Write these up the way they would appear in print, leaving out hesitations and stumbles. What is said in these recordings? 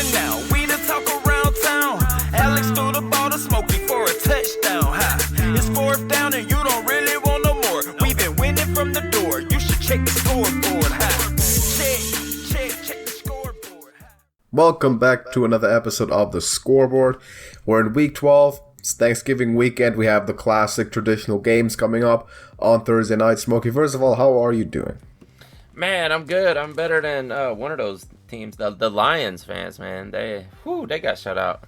Listen now, we the talk around town. Alex threw the ball to Smokey for a touchdown. It's fourth down and you don't really want no more. We've been winning from the door. You should check the scoreboard. Check the scoreboard. Welcome back to another episode of the Scoreboard. We're in week 12. It's Thanksgiving weekend. We have the classic traditional games coming up on Thursday night. Smokey, first of all, how are you doing? Man, I'm good. I'm better than one of those teams, the Lions fans, man. They got shut out.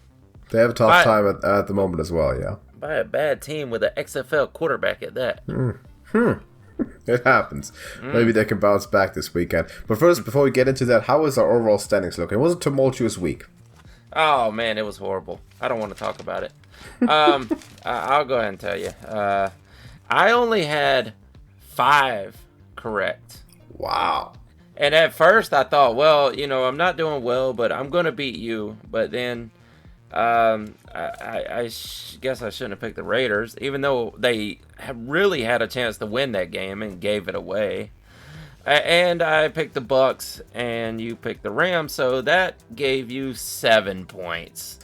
They have a tough time at the moment as well, yeah. By a bad team with an XFL quarterback at that. It happens. Maybe they can bounce back this weekend. But first, before we get into that, how is our overall standings looking? It was a tumultuous week. Oh, man, it was horrible. I don't want to talk about it. I'll go ahead and tell you. I only had 5 correct. Wow. And at first I thought, well, I'm not doing well, but I'm going to beat you. But then I guess I shouldn't have picked the Raiders, even though they really had a chance to win that game and gave it away. And I picked the Bucks, and you picked the Rams, so that gave you 7 points.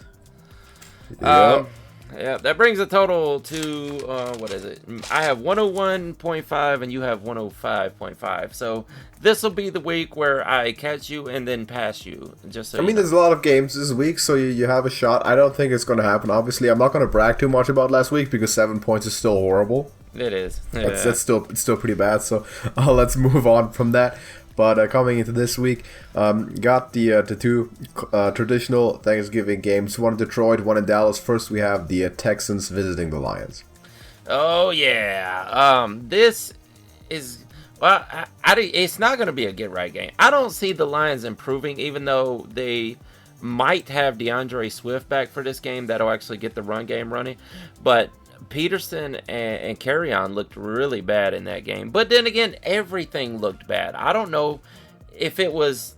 Yeah, that brings the total to, what is it? I have 101.5 and you have 105.5. So this will be the week where I catch you and then pass you. There's a lot of games this week, so you have a shot. I don't think it's going to happen. Obviously, I'm not going to brag too much about last week because 7 points is still horrible. It is. Yeah. It's still pretty bad, so let's move on from that. But coming into this week, got the two traditional Thanksgiving games, one in Detroit, one in Dallas. First, we have the Texans visiting the Lions. Oh, yeah. This is... Well, it's not going to be a get-right game. I don't see the Lions improving, even though they might have DeAndre Swift back for this game. That'll actually get the run game running. But Peterson and Carrion looked really bad in that game. But then again, everything looked bad. I don't know if it was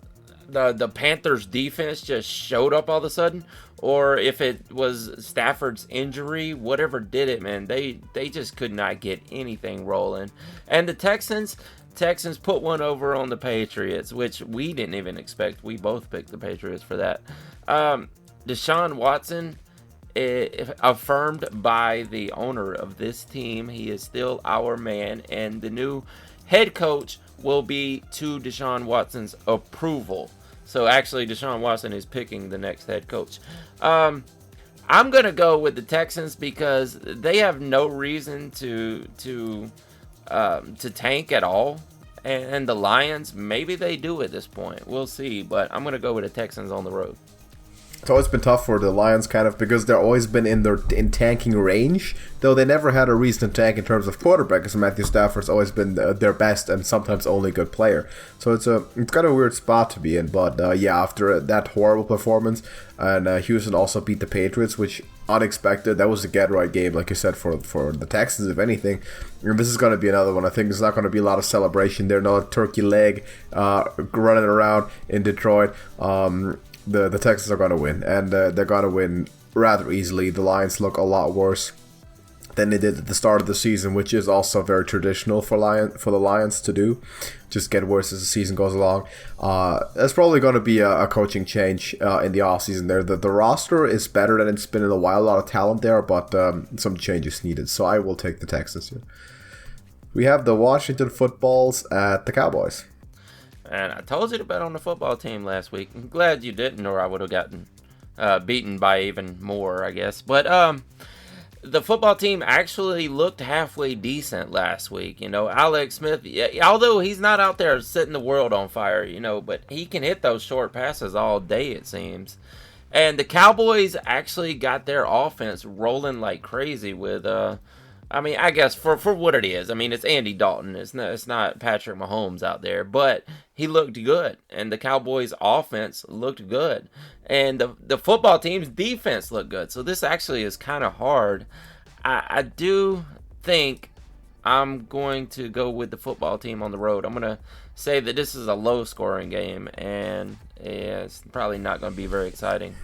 the Panthers' defense just showed up all of a sudden, or if it was Stafford's injury. Whatever did it, man, they just could not get anything rolling. And the Texans put one over on the Patriots, which we didn't even expect. We both picked the Patriots for that. Deshaun Watson, affirmed by the owner of this team, he is still our man, and the new head coach will be to Deshaun Watson's approval. So actually, Deshaun Watson is picking the next head coach. I'm gonna go with the Texans because they have no reason to tank at all, and the Lions, maybe they do at this point. We'll see, but I'm gonna go with the Texans on the road. It's always been tough for the Lions, kind of, because they've always been in tanking range, though they never had a reason to tank in terms of quarterback, because Matthew Stafford's always been their best and sometimes only good player. So it's kind of a weird spot to be in, but after that horrible performance, and Houston also beat the Patriots, which unexpected. That was a get-right game, like you said, for the Texans, if anything. And this is going to be another one. I think there's not going to be a lot of celebration. They're not a turkey leg running around in Detroit. The Texans are going to win, and they're going to win rather easily. The Lions look a lot worse than they did at the start of the season, which is also very traditional for the Lions to do. Just get worse as the season goes along. There's probably going to be a coaching change in the offseason there. The roster is better than it's been in a while. A lot of talent there, but some changes needed. So I will take the Texans here. We have the Washington Footballs at the Cowboys. And I told you to bet on the football team last week. I'm glad you didn't, or I would have gotten beaten by even more, I guess. But the football team actually looked halfway decent last week. Alex Smith, although he's not out there setting the world on fire, but he can hit those short passes all day, it seems. And the Cowboys actually got their offense rolling like crazy with... I guess for what it is. It's Andy Dalton. It's not Patrick Mahomes out there, but he looked good, and the Cowboys' offense looked good, and the football team's defense looked good. So this actually is kind of hard. I do think I'm going to go with the football team on the road. I'm going to say that this is a low-scoring game, and it's probably not going to be very exciting.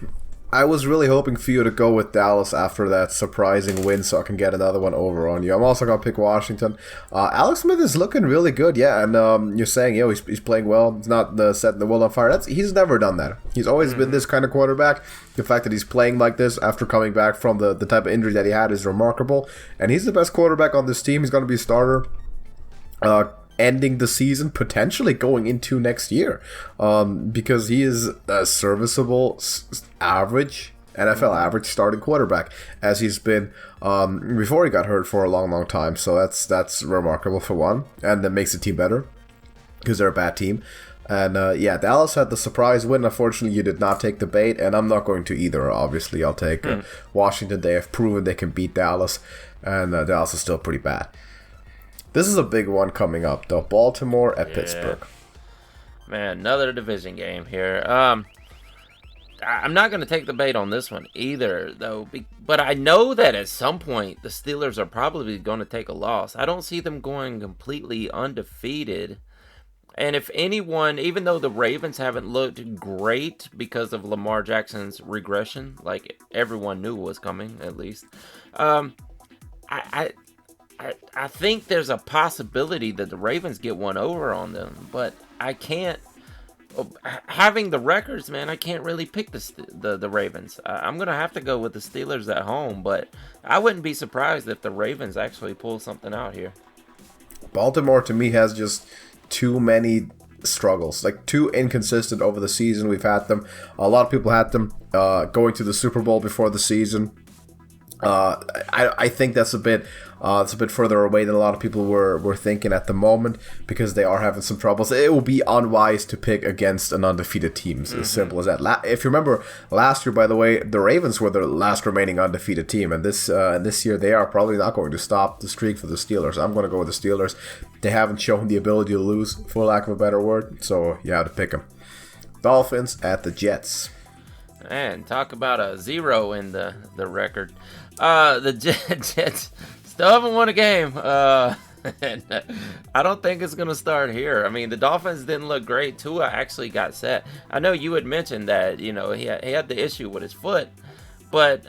I was really hoping for you to go with Dallas after that surprising win so I can get another one over on you. I'm also going to pick Washington. Alex Smith is looking really good, yeah, and you're saying, he's playing well. He's not setting the world on fire. He's never done that. He's always been this kind of quarterback. The fact that he's playing like this after coming back from the type of injury that he had is remarkable. And he's the best quarterback on this team. He's going to be a starter. Ending the season, potentially going into next year, because he is a serviceable, average NFL average starting quarterback, as he's been before he got hurt for a long time. So that's remarkable for one, and that makes the team better because they're a bad team. And Dallas had the surprise win. Unfortunately, you did not take the bait, and I'm not going to either. Obviously, I'll take Washington. They have proven they can beat Dallas, and Dallas is still pretty bad. This is a big one coming up, though. Baltimore at Pittsburgh. Man, another division game here. I'm not going to take the bait on this one either, though. But I know that at some point, the Steelers are probably going to take a loss. I don't see them going completely undefeated. And if anyone, even though the Ravens haven't looked great because of Lamar Jackson's regression, like everyone knew was coming, at least, I think there's a possibility that the Ravens get one over on them, but I can't. Having the records, man, I can't really pick the Ravens. I'm gonna have to go with the Steelers at home, but I wouldn't be surprised if the Ravens actually pull something out here. Baltimore, to me, has just too many struggles, like too inconsistent over the season. We've had them. A lot of people had them going to the Super Bowl before the season. I think that's a bit further away than a lot of people were thinking at the moment, because they are having some troubles. It will be unwise to pick against an undefeated team. As simple as that. If you remember last year, by the way, the Ravens were the last remaining undefeated team, and this year they are probably not going to stop the streak for the Steelers. I'm going to go with the Steelers. They haven't shown the ability to lose, for lack of a better word, so you have to pick them. Dolphins at the Jets. Man, talk about a 0 in the record. The Jets still haven't won a game. And I don't think it's going to start here. I mean, the Dolphins didn't look great. Tua actually got set. I know you had mentioned that, he had the issue with his foot. But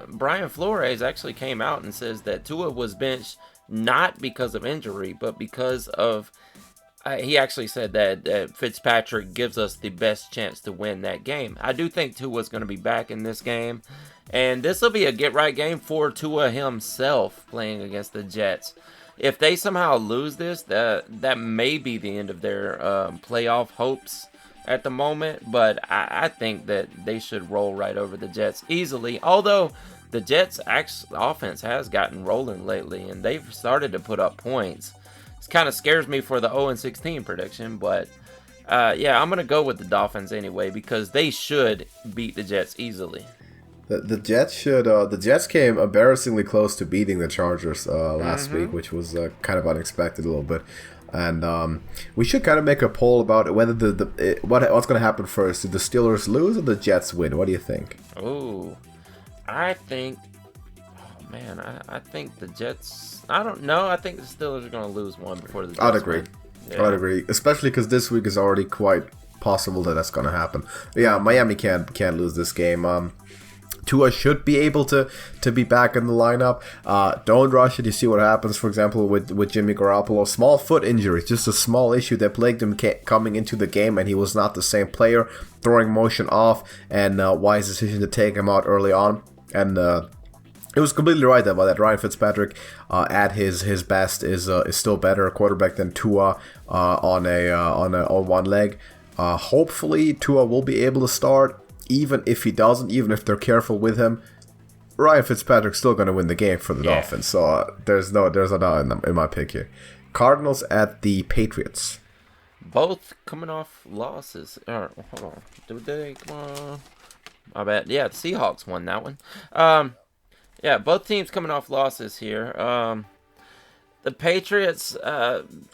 Brian Flores actually came out and says that Tua was benched not because of injury, but because of... he actually said that Fitzpatrick gives us the best chance to win that game. I do think Tua's going to be back in this game. And this will be a get-right game for Tua himself playing against the Jets. If they somehow lose this, that may be the end of their playoff hopes at the moment. But I think that they should roll right over the Jets easily. Although the Jets' offense has gotten rolling lately, and they've started to put up points. It kind of scares me for the 0-16 prediction, but I'm going to go with the Dolphins anyway, because they should beat the Jets easily. The Jets should. The Jets came embarrassingly close to beating the Chargers last week, which was kind of unexpected a little bit. And we should kind of make a poll about whether what's going to happen first. Do the Steelers lose or the Jets win? What do you think? Oh, I think. Oh man, I think the Jets. I don't know. I think the Steelers are going to lose one before the Jets. I'd agree. Yeah. I'd agree, especially because this week is already quite possible that that's going to happen. But yeah, Miami can't lose this game. Tua should be able to be back in the lineup. Don't rush it. You see what happens, for example, with Jimmy Garoppolo. Small foot injury, just a small issue that plagued him coming into the game, and he was not the same player. Throwing motion off, and wise decision to take him out early on. And it was completely right that Ryan Fitzpatrick at his best is still better a quarterback than Tua on one leg. Hopefully Tua will be able to start. Even if he doesn't, even if they're careful with him, Ryan Fitzpatrick's still going to win the game for the Dolphins. So there's no doubt in my pick here. Cardinals at the Patriots. Both coming off losses. Hold on. Did they come on? My bad. Yeah, the Seahawks won that one. Both teams coming off losses here. The Patriots,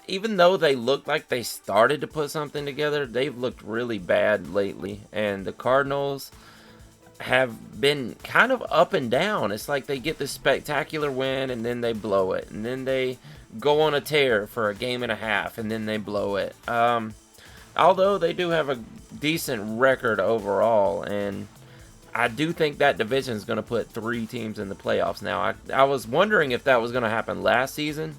even though they look like they started to put something together, they've looked really bad lately. And the Cardinals have been kind of up and down. It's like they get this spectacular win, and then they blow it. And then they go on a tear for a game and a half, and then they blow it. Although they do have a decent record overall, and I do think that division is going to put 3 teams in the playoffs. Now, I was wondering if that was going to happen last season,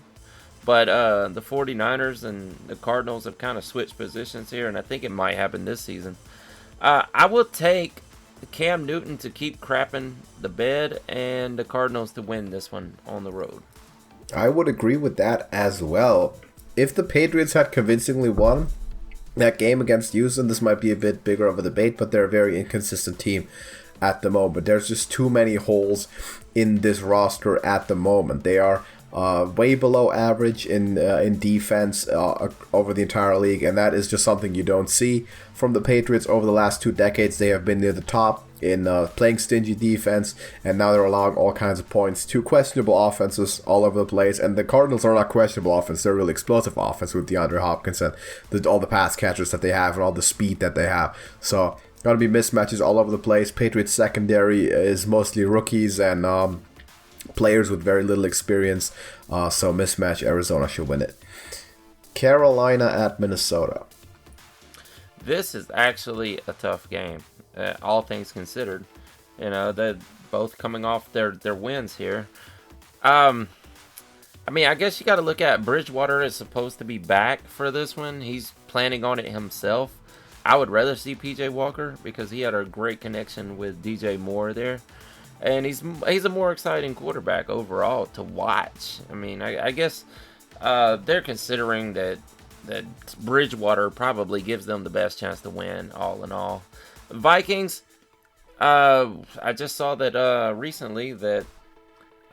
but the 49ers and the Cardinals have kind of switched positions here, and I think it might happen this season. I will take Cam Newton to keep crapping the bed and the Cardinals to win this one on the road. I would agree with that as well. If the Patriots had convincingly won that game against Houston, this might be a bit bigger of a debate, but they're a very inconsistent team at the moment. There's just too many holes in this roster at the moment. They are way below average in defense over the entire league, and that is just something you don't see from the Patriots over the last 2 decades. They have been near the top in playing stingy defense, and now they're allowing all kinds of points to questionable offenses all over the place. And the Cardinals are not questionable offense; they're really explosive offense with DeAndre Hopkins and all the pass catchers that they have and all the speed that they have. So going to be mismatches all over the place. Patriots secondary is mostly rookies and players with very little experience, so mismatch. Arizona should win it. Carolina at Minnesota. This is actually a tough game, all things considered. You know, they're both coming off their wins here. I mean, I guess you got to look at Bridgewater is supposed to be back for this one. He's planning on it himself. I would rather see PJ Walker because he had a great connection with DJ Moore there. And he's a more exciting quarterback overall to watch. I mean, I guess they're considering that Bridgewater probably gives them the best chance to win, all in all. Vikings, I just saw that recently that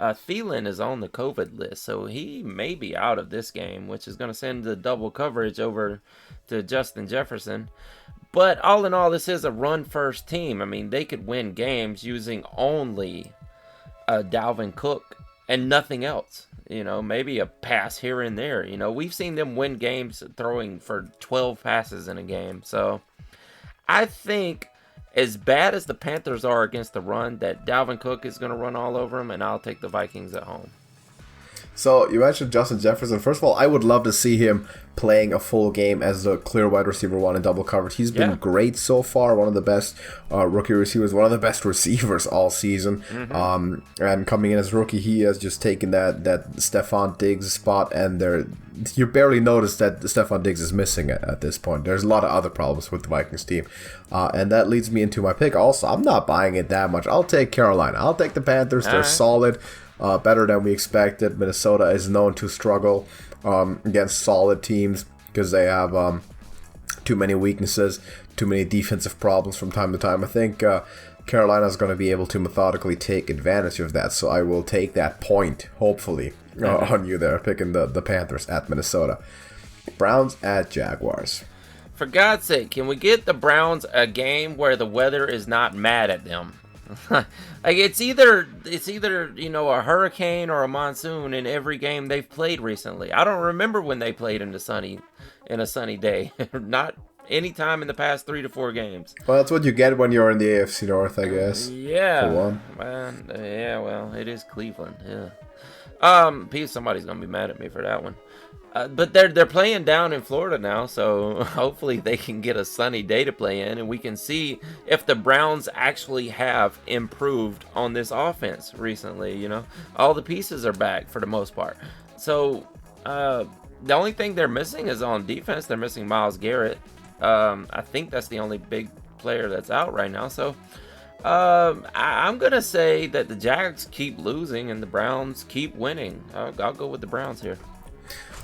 Thielen is on the COVID list, so he may be out of this game, which is going to send the double coverage over to Justin Jefferson. But all in all, this is a run-first team. I mean, they could win games using only Dalvin Cook and nothing else. You know, maybe a pass here and there. You know, we've seen them win games throwing for 12 passes in a game. So I think as bad as the Panthers are against the run, that Dalvin Cook is going to run all over them, and I'll take the Vikings at home. So you mentioned Justin Jefferson. First of all, I would love to see him playing a full game as the clear wide receiver 1 in double coverage. He's been great so far. One of the best rookie receivers, one of the best receivers all season. And coming in as rookie, he has just taken that Stephon Diggs spot, and you barely notice that Stephon Diggs is missing at this point. There's a lot of other problems with the Vikings team. And that leads me into my pick. Also, I'm not buying it that much. I'll take Carolina. I'll take the Panthers. They're solid. Better than we expected. Minnesota is known to struggle against solid teams because they have too many weaknesses, too many defensive problems from time to time. I think Carolina is going to be able to methodically take advantage of that, so I will take that point, hopefully, on you there, picking the Panthers at Minnesota. Browns at Jaguars. For God's sake, can we get the Browns a game where the weather is not mad at them? Like it's either you know, a hurricane or a monsoon in every game they've played recently. I don't remember when they played in a sunny day. Not any time in the past 3 to 4 games. Well, that's what you get when you're in the AFC North, I guess. Yeah. For one. Yeah. Well, it is Cleveland. Yeah. Somebody's gonna be mad at me for that one. But they're playing down in Florida now, so hopefully they can get a sunny day to play in, and we can see if the Browns actually have improved on this offense recently. You know, all the pieces are back for the most part. So the only thing they're missing is on defense. They're missing Myles Garrett. I think that's the only big player that's out right now. So I'm gonna say that the Jags keep losing and the Browns keep winning. I'll go with the Browns here.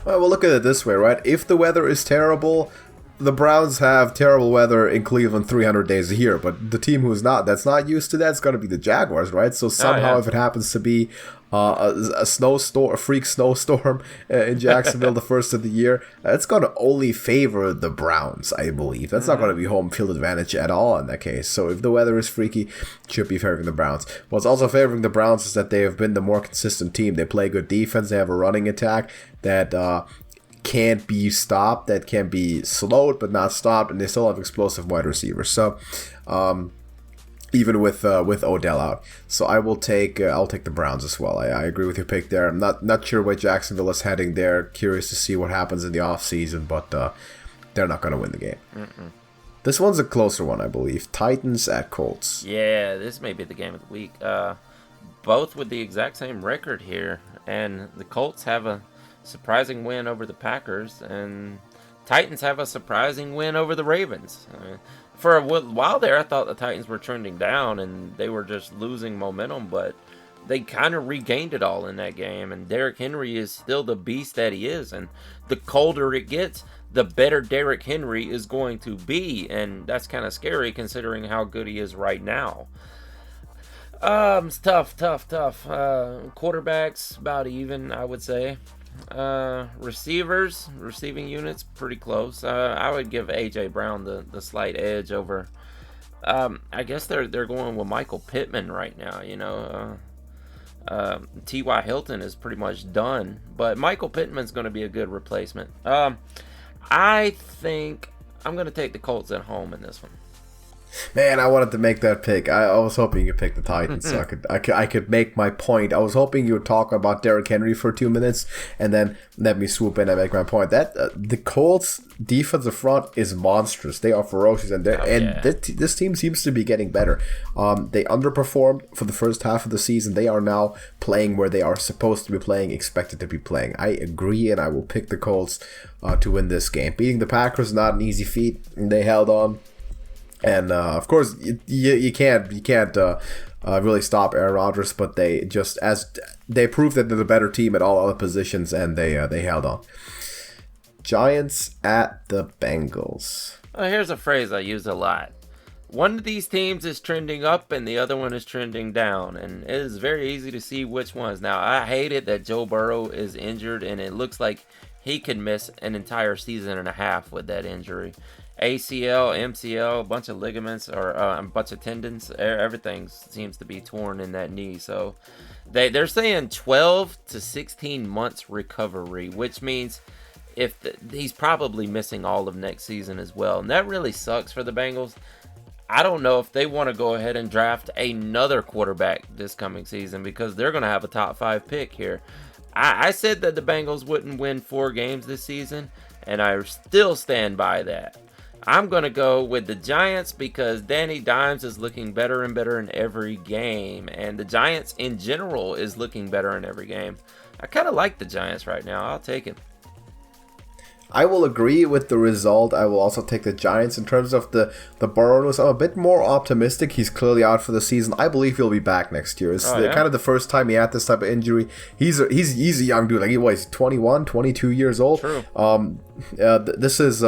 Well, look at it this way, right? If the weather is terrible, the Browns have terrible weather in Cleveland 300 days a year. But the team that's not used to that, is going to be the Jaguars, right? So somehow, if it happens to be a freak snowstorm in Jacksonville the first of the year, it's going to only favor the Browns, I believe. That's not going to be home field advantage at all in that case. So if the weather is freaky, it should be favoring the Browns. What's also favoring the Browns is that they have been the more consistent team. They play good defense. They have a running attack that can't be stopped, that can be slowed but not stopped, and they still have explosive wide receivers. So even with Odell out, so I'll take the Browns as well. I agree with your pick there. I'm not sure where Jacksonville is heading there. Curious to see what happens in the offseason, but they're not going to win the game. This one's a closer one, I believe. Titans at Colts. Yeah, this may be the game of the week. Both with the exact same record here, and the Colts have a surprising win over the Packers, and Titans have a surprising win over the Ravens. For a while there, I thought the Titans were trending down and they were just losing momentum, but they kind of regained it all in that game, and Derrick Henry is still the beast that he is, and the colder it gets, the better Derrick Henry is going to be, and that's kind of scary considering how good he is right now. It's tough. Quarterbacks, about even, I would say. Receiving units, pretty close. I would give A.J. Brown the slight edge over. I guess they're going with Michael Pittman right now, T.Y. Hilton is pretty much done, but Michael Pittman's going to be a good replacement. I think I'm going to take the Colts at home in this one. Man, I wanted to make that pick. I was hoping you pick the Titans so I could make my point. I was hoping you would talk about Derrick Henry for 2 minutes and then let me swoop in and make my point. That the Colts defensive front is monstrous. They are ferocious, and this team seems to be getting better. They underperformed for the first half of the season. They are now playing where they are supposed to be playing, expected to be playing. I agree, and I will pick the Colts to win this game. Beating the Packers is not an easy feat, and they held on. And of course, you can't really stop Aaron Rodgers, but they proved that they're the better team at all other positions, and they held on. Giants at the Bengals. Well, here's a phrase I use a lot. One of these teams is trending up, and the other one is trending down, and it is very easy to see which ones. Now, I hate it that Joe Burrow is injured, and it looks like he could miss an entire season and a half with that injury. ACL, MCL, a bunch of ligaments, or a bunch of tendons. Everything seems to be torn in that knee. So they're saying 12 to 16 months recovery, which means he's probably missing all of next season as well. And that really sucks for the Bengals. I don't know if they want to go ahead and draft another quarterback this coming season because they're going to have a top 5 pick here. I said that the Bengals wouldn't win 4 games this season, and I still stand by that. I'm going to go with the Giants because Danny Dimes is looking better and better in every game. And the Giants in general is looking better in every game. I kind of like the Giants right now. I'll take it. I will agree with the result. I will also take the Giants. In terms of the Burrow news, I'm a bit more optimistic. He's clearly out for the season. I believe he'll be back next year. It's kind of the first time he had this type of injury. He's a young dude. Like he's 21, 22 years old. True. This is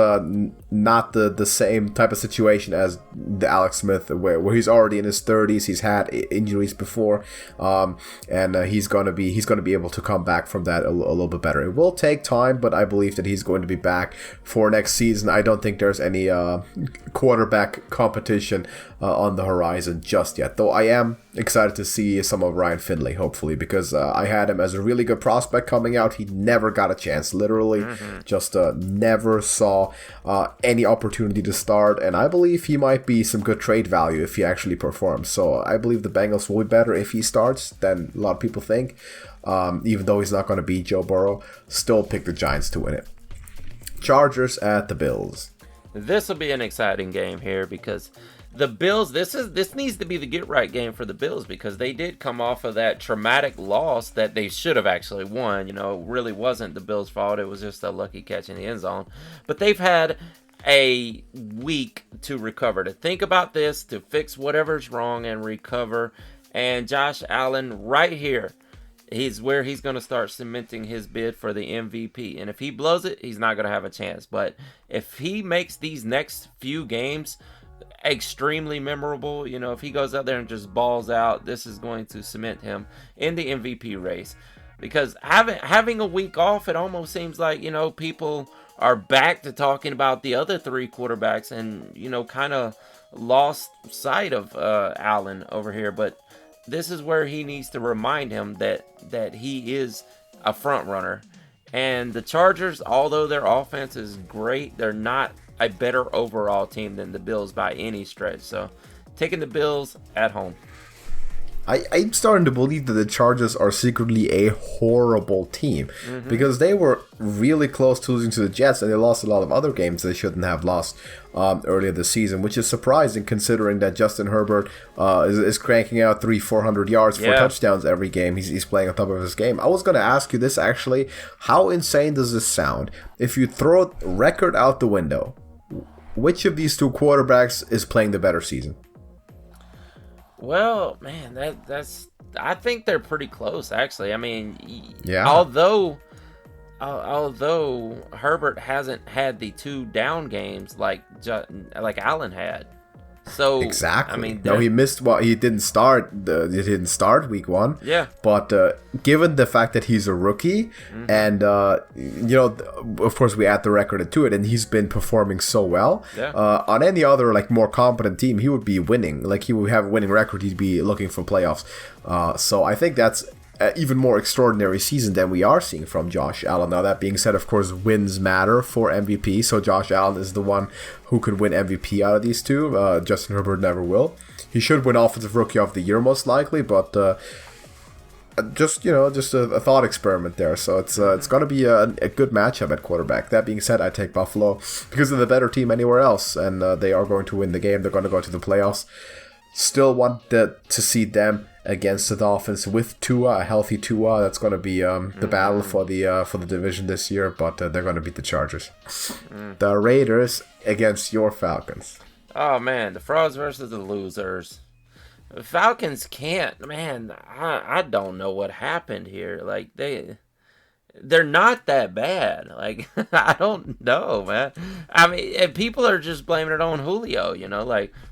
not the same type of situation as the Alex Smith, where he's already in his 30s. He's had injuries before, and he's gonna be able to come back from that a little bit better. It will take time, but I believe that he's going to be back for next season. I don't think there's any quarterback competition on the horizon just yet, though I am excited to see some of Ryan Finley, hopefully, because I had him as a really good prospect coming out. He never got a chance, literally. Just never saw any opportunity to start, and I believe he might be some good trade value if he actually performs. So I believe the Bengals will be better if he starts than a lot of people think, even though he's not going to beat Joe Burrow. Still pick the Giants to win it. Chargers at the Bills. This will be an exciting game here because the Bills, this needs to be the get-right game for the Bills because they did come off of that traumatic loss that they should have actually won. It really wasn't the Bills' fault. It was just a lucky catch in the end zone. But they've had a week to recover, to think about this, to fix whatever's wrong and recover. And Josh Allen right here, he's where he's going to start cementing his bid for the MVP. And if he blows it, he's not going to have a chance. But if he makes these next few games extremely memorable, if he goes out there and just balls out, this is going to cement him in the MVP race. Because having a week off, it almost seems like, people are back to talking about the other 3 quarterbacks and, kind of lost sight of Allen over here. But this is where he needs to remind him that he is a front runner. And the Chargers, although their offense is great, they're not a better overall team than the Bills by any stretch. So taking the Bills at home. I'm starting to believe that the Chargers are secretly a horrible team because they were really close to losing to the Jets and they lost a lot of other games they shouldn't have lost earlier this season, which is surprising considering that Justin Herbert is cranking out 300-400 yards, 4 touchdowns every game. He's playing on top of his game. I was going to ask you this actually. How insane does this sound? If you throw record out the window, which of these two quarterbacks is playing the better season? Well, man, that's. I think they're pretty close, actually. I mean, although Herbert hasn't had the 2 down games like Allen had, so exactly. I mean, no, he missed. Well, he didn't start. He didn't start week 1. Yeah, but given the fact that he's a rookie, and of course we add the record to it, and he's been performing so well. Yeah. On any other more competent team, he would be winning. Like he would have a winning record. He'd be looking for playoffs. So I think that's an even more extraordinary season than we are seeing from Josh Allen. Now that being said, of course, wins matter for MVP. So Josh Allen is the one who could win MVP out of these two. Justin Herbert never will. He should win Offensive Rookie of the Year most likely, but just a thought experiment there. So it's going to be a good matchup at quarterback. That being said, I take Buffalo because they're the better team anywhere else, and they are going to win the game. They're going to go to the playoffs. Still want to see them against the Dolphins with Tua, a healthy Tua. That's going to be the battle for the division this year, but they're going to beat the Chargers. The Raiders against your Falcons. Oh man, the frauds versus the losers. The Falcons can't. Man, I don't know what happened here. Like they're not that bad. Like I don't know, man. I mean, and people are just blaming it on Julio.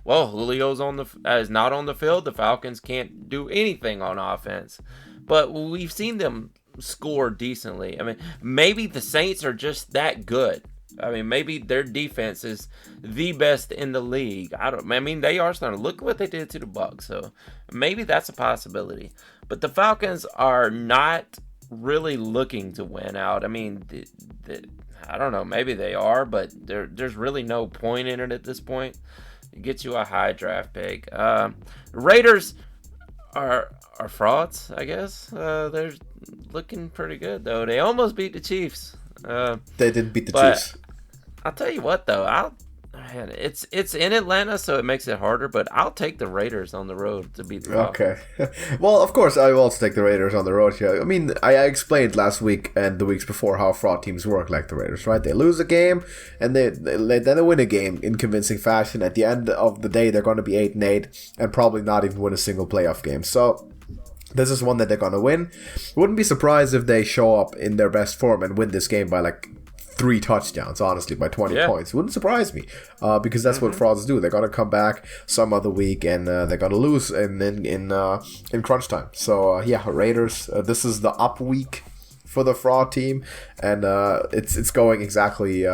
Well, Julio's is not on the field. The Falcons can't do anything on offense. But we've seen them score decently. I mean, maybe the Saints are just that good. I mean, maybe their defense is the best in the league. I mean, they are starting to look what they did to the Bucs. So maybe that's a possibility. But the Falcons are not really looking to win out. I mean, I don't know. Maybe they are, but there's really no point in it at this point. It gets you a high draft pick. Raiders are frauds, I guess. They're looking pretty good though. They almost beat the Chiefs. They did beat the Chiefs. I'll tell you what though. It's in Atlanta, so it makes it harder. But I'll take the Raiders on the road to beat the Falcons. Okay. Well, of course, I will also take the Raiders on the road here. I mean, I explained last week and the weeks before how fraud teams work like the Raiders, right? They lose a game, and then they win a game in convincing fashion. At the end of the day, they're going to be 8-8 and probably not even win a single playoff game. So this is one that they're going to win. Wouldn't be surprised if they show up in their best form and win this game by 3 touchdowns, honestly, by 20 points. Wouldn't surprise me, because that's what frauds do. They're going to come back some other week, and they're going to lose in crunch time. So, Raiders, this is the up week for the fraud team, and it's going exactly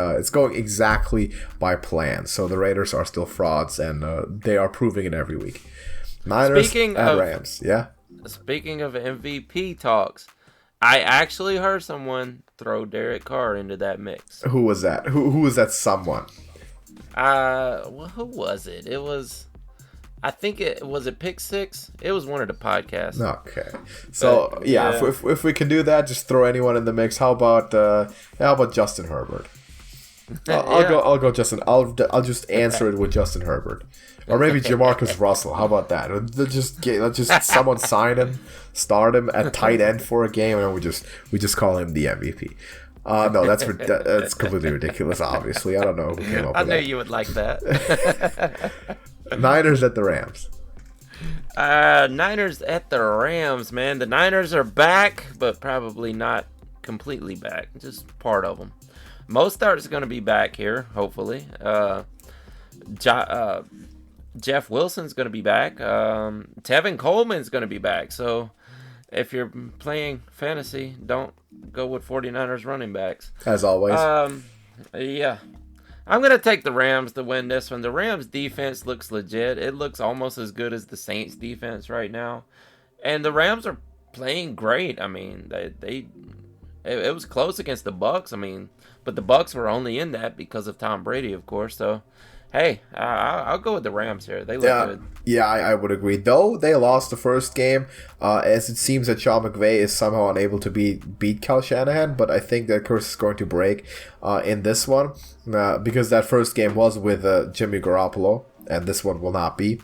by plan. So the Raiders are still frauds, and they are proving it every week. Niners and Rams, Speaking of MVP talks, I actually heard someone throw Derek Carr into that mix. Who was that? Who was that someone? Who was it? It was, I think it was a Pick Six. It was one of the podcasts. Okay, so but, if we can do that, just throw anyone in the mix. How about Justin Herbert? I'll go Justin. I'll just answer it with Justin Herbert, or maybe Jamarcus Russell. How about that? Let's just someone sign him, start him at tight end for a game, and we just call him the MVP. No, that's completely ridiculous. Obviously, I don't know who came up with that. I knew you would like that. Niners at the Rams. Niners at the Rams, man. The Niners are back, but probably not completely back. Just part of them. Mostert is going to be back here, hopefully. Jeff Wilson's going to be back. Tevin Coleman's going to be back. So if you're playing fantasy, don't go with 49ers running backs. As always. Yeah. I'm going to take the Rams to win this one. The Rams defense looks legit. It looks almost as good as the Saints defense right now. And the Rams are playing great. I mean, it was close against the Bucs. I mean, but the Bucs were only in that because of Tom Brady, of course. So hey, I'll go with the Rams here. They look good. Yeah, I would agree. Though they lost the first game, as it seems that Sean McVay is somehow unable to beat Kyle Shanahan, but I think that curse is going to break in this one because that first game was with Jimmy Garoppolo, and this one will not be.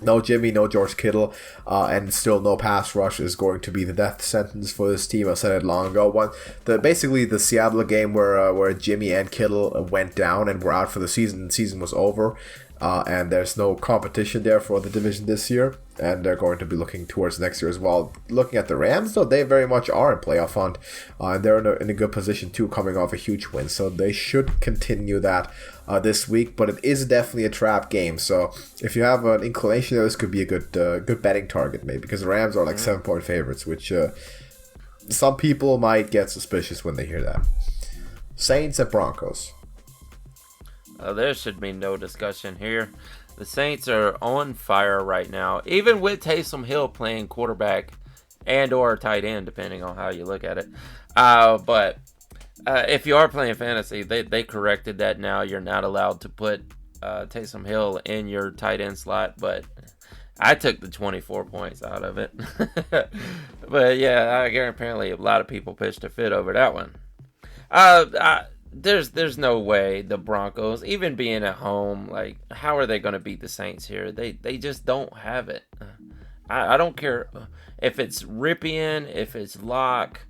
No Jimmy, no George Kittle, and still no pass rush is going to be the death sentence for this team. I said it long ago. Basically the Seattle game where Jimmy and Kittle went down and were out for the season. The season was over, and there's no competition there for the division this year. And they're going to be looking towards next year as well. Looking at the Rams, though, they very much are in playoff hunt, and they're in a good position too, coming off a huge win. So they should continue that this week. But it is definitely a trap game. So if you have an inclination, this could be a good betting target, maybe, because the Rams are like 7-point favorites, which some people might get suspicious when they hear that. Saints and Broncos. There should be no discussion here. The Saints are on fire right now, even with Taysom Hill playing quarterback and or tight end, depending on how you look at it. But if you are playing fantasy, they corrected that now. You're not allowed to put Taysom Hill in your tight end slot, but I took the 24 points out of it. But yeah, apparently a lot of people pitched a fit over that one. There's no way the Broncos, even being at home, like, how are they going to beat the Saints here? They just don't have it. I don't care if it's Ripien, if it's Locke.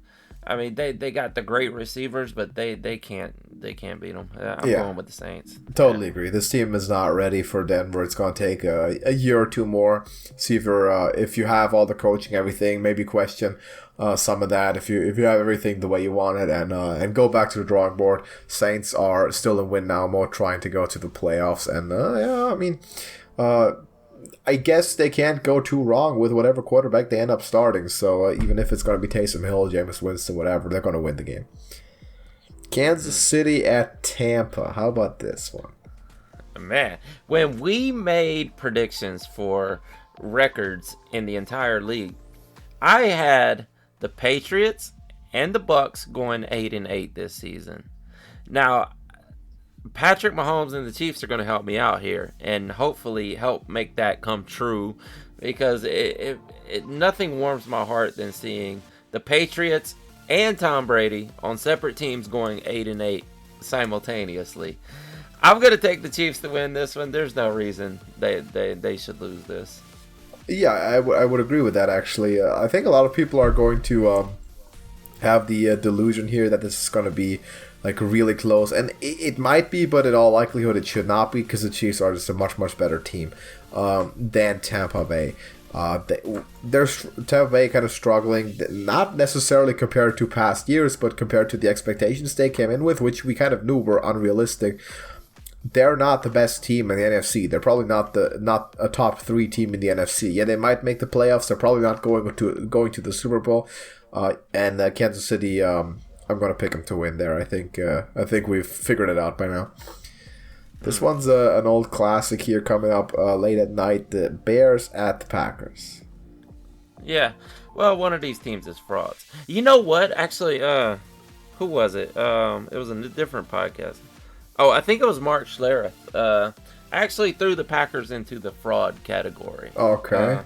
I mean, they got the great receivers, but they can't beat them. I'm going with the Saints. Totally agree. This team is not ready for Denver. It's going to take a year or two more. See if you have all the coaching, everything. Maybe question some of that if you have everything the way you want it, and go back to the drawing board. Saints are still in win now mode, trying to go to the playoffs, and I guess they can't go too wrong with whatever quarterback they end up starting. So even if it's going to be Taysom Hill, Jameis Winston, whatever, they're going to win the game. Kansas City at Tampa. How about this one? Man, when we made predictions for records in the entire league, I had the Patriots and the Bucks going 8-8 this season. Now, Patrick Mahomes and the Chiefs are going to help me out here and hopefully help make that come true, because nothing warms my heart than seeing the Patriots and Tom Brady on separate teams going 8-8 simultaneously. I'm going to take the Chiefs to win this one. There's no reason they should lose this. Yeah, I would agree with that, actually. I think a lot of people are going to have the delusion here that this is going to be like really close, and it might be, but in all likelihood it should not be, because the Chiefs are just a much, much better team than Tampa Bay. There's Tampa Bay kind of struggling, not necessarily compared to past years, but compared to the expectations they came in with, which we kind of knew were unrealistic. They're not the best team in the NFC. They're probably not a top 3 team in the NFC. Yeah, they might make the playoffs. They're probably not going to the Super Bowl. And Kansas City, I'm going to pick them to win there. I think we've figured it out by now. This one's an old classic here coming up late at night. The Bears at the Packers. Yeah. Well, one of these teams is frauds. You know what? Actually, who was it? It was a different podcast. Oh, I think it was Mark Schlereth. Actually threw the Packers into the fraud category. Okay.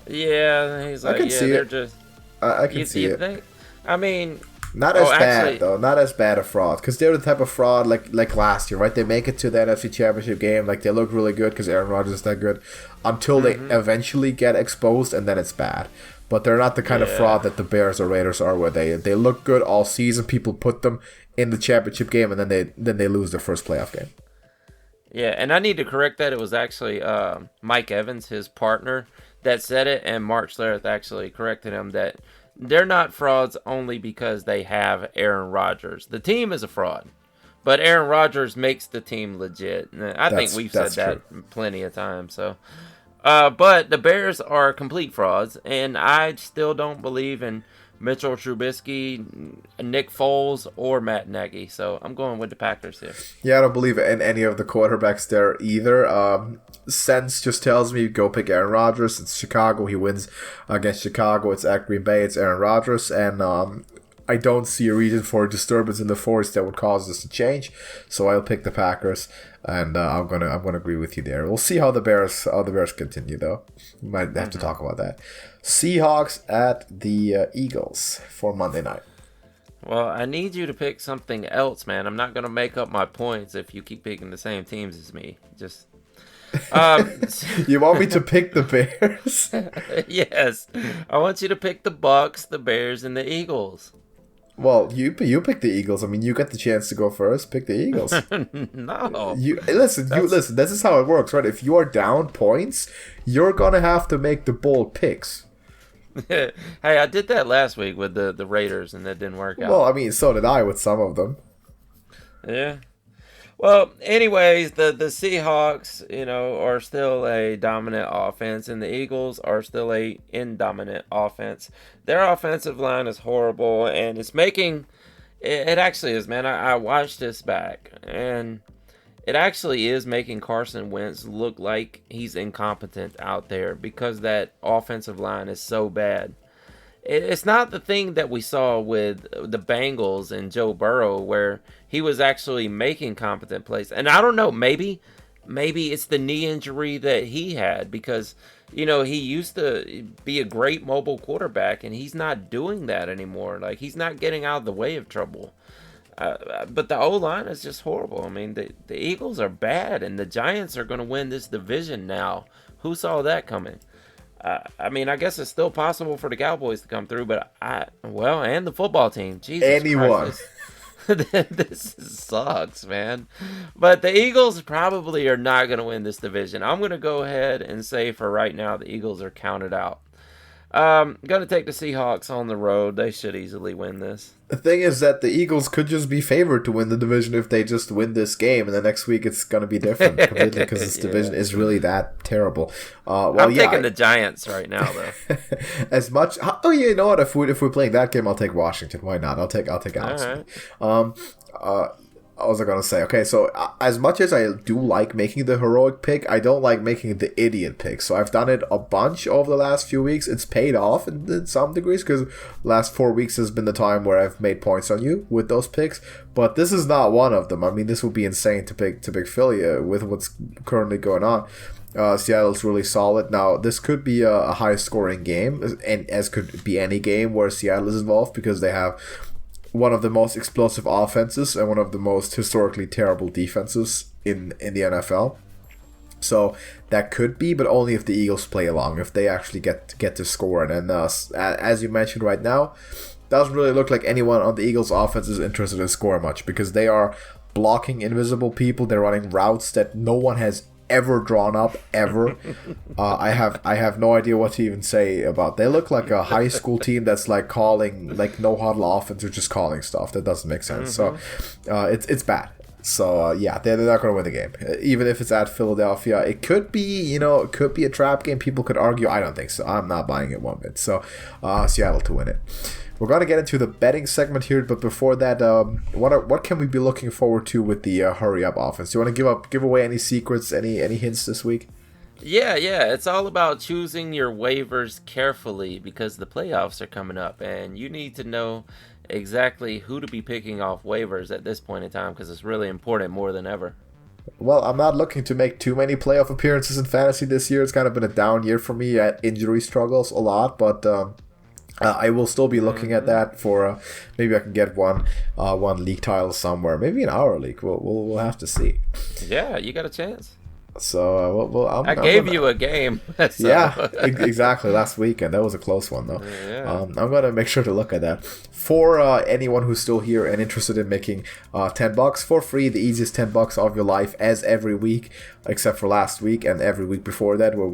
Yeah, he's like, I can see they're it. just. I can see it. Think? I mean, not as bad though. Not as bad a fraud, because they're the type of fraud like last year, right? They make it to the NFC Championship game, like they look really good because Aaron Rodgers is that good, until they eventually get exposed, and then it's bad. But they're not the kind of fraud that the Bears or Raiders are, where they look good all season. People put them in the championship game, and then they lose their first playoff game. Yeah, and I need to correct that. It was actually Mike Evans, his partner, that said it, and Mark Schlereth actually corrected him that they're not frauds only because they have Aaron Rodgers. The team is a fraud, but Aaron Rodgers makes the team legit. I think we've said that plenty of times. So, but the Bears are complete frauds, and I still don't believe in Mitchell Trubisky, Nick Foles, or Matt Nagy. So I'm going with the Packers here. Yeah, I don't believe in any of the quarterbacks there either. Sense just tells me go pick Aaron Rodgers. It's Chicago. He wins against Chicago. It's at Green Bay. It's Aaron Rodgers. And I don't see a reason for a disturbance in the force that would cause this to change. So I'll pick the Packers, and I'm gonna agree with you there. We'll see how the Bears continue though. We might have to talk about that. Seahawks at the Eagles for Monday night. Well, I need you to pick something else, man. I'm not gonna make up my points if you keep picking the same teams as me. Just. You want me to pick the Bears? Yes, I want you to pick the Bucks, the Bears, and the Eagles. Well, you pick the Eagles. I mean, you get the chance to go first. Pick the Eagles. No. Listen. This is how it works, right? If you are down points, you're gonna have to make the bold picks. Hey, I did that last week with the Raiders, and that didn't work out. Well, I mean, so did I with some of them. Yeah. Well, anyways, the Seahawks, are still a dominant offense, and the Eagles are still a indominant offense. Their offensive line is horrible, and it's making it actually is, man. I watched this back, and it actually is making Carson Wentz look like he's incompetent out there because that offensive line is so bad. It's not the thing that we saw with the Bengals and Joe Burrow where he was actually making competent plays. And I don't know, maybe it's the knee injury that he had because, he used to be a great mobile quarterback and he's not doing that anymore. Like, he's not getting out of the way of trouble. But the O-line is just horrible. I mean, the Eagles are bad and the Giants are going to win this division now. Who saw that coming? I mean, I guess it's still possible for the Cowboys to come through, but and the football team. Jesus Anyone. Christ, this sucks, man. But the Eagles probably are not going to win this division. I'm going to go ahead and say for right now the Eagles are counted out. Going to take the Seahawks on the road. They should easily win this. The thing is that the Eagles could just be favored to win the division if they just win this game, and the next week it's going to be different completely because this division is really that terrible. I'm taking the Giants right now, though. As much, you know what? If we're playing that game, I'll take Washington. Why not? I'll take Alex. Right. What was I going to say? Okay, so as much as I do like making the heroic pick, I don't like making the idiot pick. So I've done it a bunch over the last few weeks. It's paid off in some degrees because last 4 weeks has been the time where I've made points on you with those picks. But this is not one of them. I mean, this would be insane to pick Philly with what's currently going on. Seattle's really solid. Now, this could be a high-scoring game, and as could be any game where Seattle is involved because they have one of the most explosive offenses and one of the most historically terrible defenses in the NFL. So that could be, but only if the Eagles play along, if they actually get to score. And as you mentioned right now, doesn't really look like anyone on the Eagles offense is interested in scoring much because they are blocking invisible people. They're running routes that no one has ever drawn up ever. I have no idea what to even say about. They look like a high school team that's like calling like no huddle offense or just calling stuff that doesn't make sense. So it's bad. So they're not going to win the game, even if it's at Philadelphia. It could be a trap game. People could argue. I don't think so. I'm not buying it one bit. So Seattle to win it. We're going to get into the betting segment here, but before that, what can we be looking forward to with the hurry up offense? Do you want to give away any secrets, any hints this week? Yeah, it's all about choosing your waivers carefully because the playoffs are coming up, and you need to know exactly who to be picking off waivers at this point in time because it's really important more than ever. Well, I'm not looking to make too many playoff appearances in fantasy this year. It's kind of been a down year for me at injury struggles a lot, but I will still be looking at that for maybe I can get one league title somewhere, maybe in our league. We'll have to see. Yeah, you got a chance. So I gave you a game. So. Yeah, exactly. Last weekend, that was a close one though. Yeah. I'm gonna make sure to look at that. For anyone who's still here and interested in making $10 for free, the easiest $10 of your life, as every week, except for last week and every week before that, where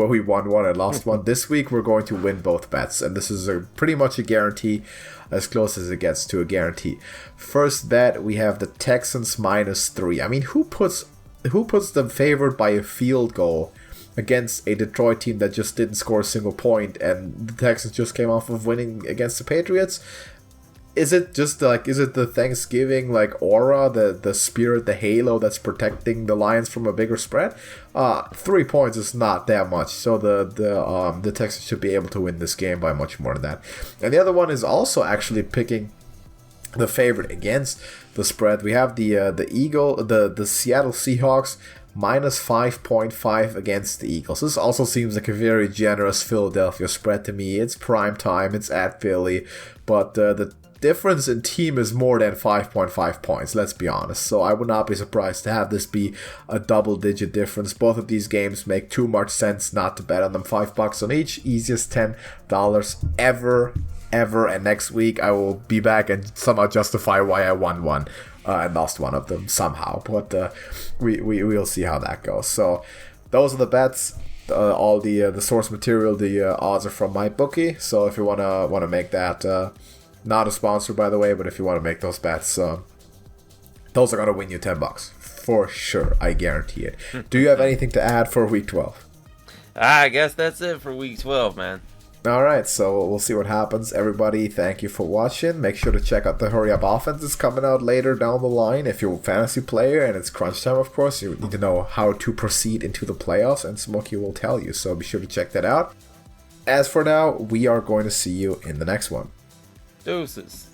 we won one and lost one. This week we're going to win both bets, and this is pretty much a guarantee, as close as it gets to a guarantee. First bet, we have the Texans -3. I mean, who puts them favored by a field goal against a Detroit team that just didn't score a single point, and the Texans just came off of winning against the Patriots? is it just like, is it the Thanksgiving like aura, the spirit, the halo that's protecting the Lions from a bigger spread? 3 points is not that much, so the Texans should be able to win this game by much more than that. And the other one is also actually picking the favorite against the spread. We have the Seattle Seahawks minus 5.5 against the Eagles. This also seems like a very generous Philadelphia spread to me. It's prime time, it's at Philly, but the difference in team is more than 5.5 points, let's be honest. So I would not be surprised to have this be a double-digit difference. Both of these games make too much sense not to bet on them. $5 on each, easiest $10 ever. And next week I will be back and somehow justify why I won one and lost one of them somehow. But we'll see how that goes. So those are the bets. All the source material, the odds are from MyBookie. So if you wanna make that, not a sponsor by the way, but if you want to make those bets, those are gonna win you $10 for sure. I guarantee it. Do you have anything to add for week 12? I guess that's it for week 12, man. Alright, so we'll see what happens. Everybody, thank you for watching. Make sure to check out the Hurry Up Offense. It's coming out later down the line. If you're a fantasy player and it's crunch time, of course, you need to know how to proceed into the playoffs, and Smokey will tell you, so be sure to check that out. As for now, we are going to see you in the next one. Deuces.